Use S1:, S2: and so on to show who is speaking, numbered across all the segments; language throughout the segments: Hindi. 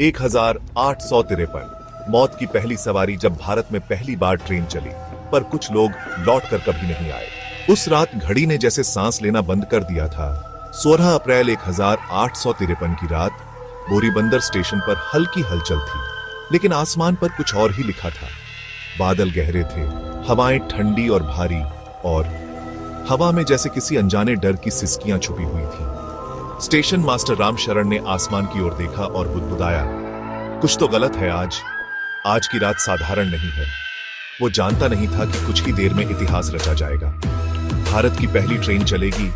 S1: 1853 मौत की पहली सवारी जब भारत में पहली बार ट्रेन चली, पर कुछ लोग लौटकर कभी नहीं आए। उस रात घड़ी ने जैसे सांस लेना बंद कर दिया था। 16 अप्रैल 1853 की रात बोरीबंदर स्टेशन पर हल्की हलचल थी, लेकिन आसमान पर कुछ और ही लिखा था। बादल गहरे थे, हवाएं ठंडी और भारी, और हवा में जैसे किसी अनजाने डर की सिसकियां छुपी हुई थी। स्टेशन मास्टर रामशरण ने आसमान की ओर देखा और बुदबुदाया, कुछ तो गलत है। आज की रात साधारण नहीं है। वो जानता नहीं था कि कुछ ही देर में इतिहास रचा जाएगा। भारत की पहली ट्रेन चलेगी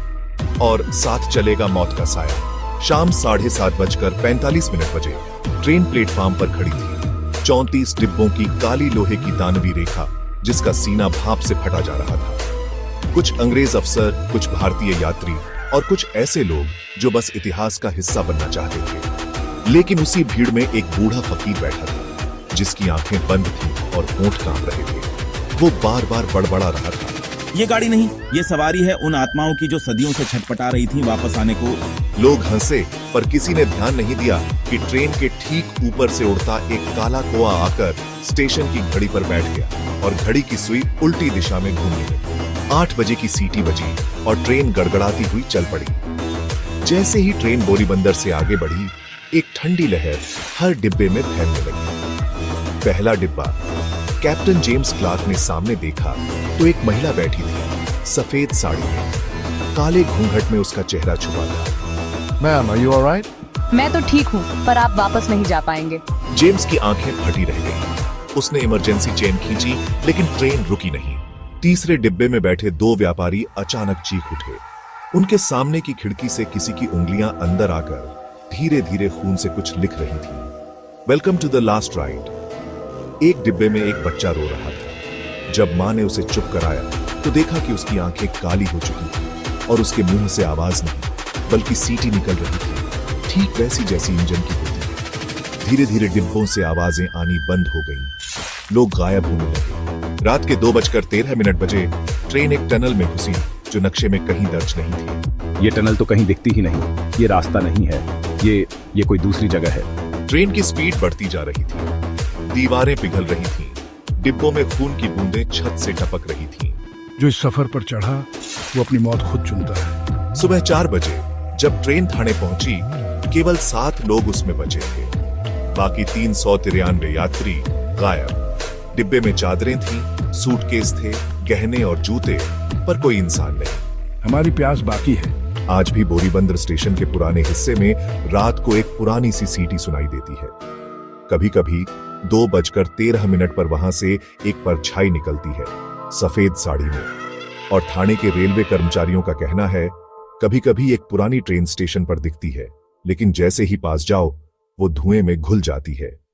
S1: और साथ चलेगा मौत का साया। शाम 7:30 बजे ट्रेन प्लेटफॉर्म पर खड़ी थी। 34 डिब्बों की काली लोहे की दानवी रेखा, जिसका सीना भाप से फटा जा रहा था। कुछ अंग्रेज अफसर, कुछ भारतीय यात्री और कुछ ऐसे लोग जो बस इतिहास का हिस्सा बनना चाहते थे। लेकिन उसी भीड़ में एक बूढ़ा फकीर बैठा था, जिसकी आंखें बंद थीं और होंठ कांप रहे थे। वो बार बार बड़बड़ा रहा था,
S2: ये गाड़ी नहीं, ये सवारी है उन आत्माओं की जो सदियों से छटपटा रही थी वापस आने को।
S1: लोग हंसे, पर किसी ने ध्यान नहीं दिया कि ट्रेन के ठीक ऊपर से उड़ता एक काला कौआ आकर स्टेशन की घड़ी पर बैठ गया और घड़ी की सुई उल्टी दिशा में घूमने लगी। 8 बजे की सीटी बजी और ट्रेन गड़गड़ाती हुई चल पड़ी। जैसे ही ट्रेन बोरीबंदर से आगे बढ़ी, एक ठंडी लहर हर डिब्बे में फैलने लगी। पहला डिब्बा कैप्टन जेम्स क्लार्क ने सामने देखा तो एक महिला बैठी थी, सफेद साड़ी में, काले घूंघट में उसका चेहरा छुपा था।
S3: Ma'am, are you alright?
S4: मैं तो ठीक हूँ, पर आप वापस नहीं जा पाएंगे।
S1: जेम्स की आंखें फटी रह गईं। उसने इमरजेंसी चेन खींची, लेकिन ट्रेन रुकी नहीं। तीसरे डिब्बे में बैठे 2 व्यापारी अचानक चीख उठे। उनके सामने की खिड़की से किसी की उंगलियां अंदर आकर धीरे धीरे खून से कुछ लिख रही थी। Welcome to the last ride. एक डिब्बे में एक बच्चा रो रहा था। जब मां ने उसे चुप कराया तो देखा कि उसकी आंखें काली हो चुकी थी और उसके मुंह से आवाज नहीं, बल्कि सीटी निकल रही थी, ठीक वैसी जैसी इंजन की होती है। धीरे धीरे डिब्बों से आवाजें आनी बंद हो गईं। लोग गायब होने लगे। रात के 2:13 बजे ट्रेन एक टनल में घुसी, जो नक्शे में कहीं दर्ज नहीं थी।
S5: ये टनल तो कहीं दिखती ही नहीं, ये रास्ता नहीं है, ये कोई दूसरी जगह है।
S1: ट्रेन की स्पीड बढ़ती जा रही थी, दीवारें पिघल रही थीं, डिब्बों में खून की बूंदें छत से टपक रही थीं।
S3: जो इस सफर पर चढ़ा, वो अपनी मौत खुद चुनता है।
S1: सुबह 4 बजे जब ट्रेन थाने पहुंची, केवल 7 लोग उसमें बचे थे। बाकी 393 यात्री गायब। डिब्बे में चादरें थीं, सूटकेस थे, गहने और जूते, पर कोई इंसान नहीं।
S3: हमारी प्यास बाकी है।
S1: आज भी बोरीबंदर स्टेशन के पुराने हिस्से में रात को एक पुरानी सी सीटी सुनाई देती है। कभी कभी 2:13 पर वहां से एक परछाई निकलती है, सफेद साड़ी में। और थाने के रेलवे कर्मचारियों का कहना है, कभी कभी एक पुरानी ट्रेन स्टेशन पर दिखती है, लेकिन जैसे ही पास जाओ वो धुएं में घुल जाती है।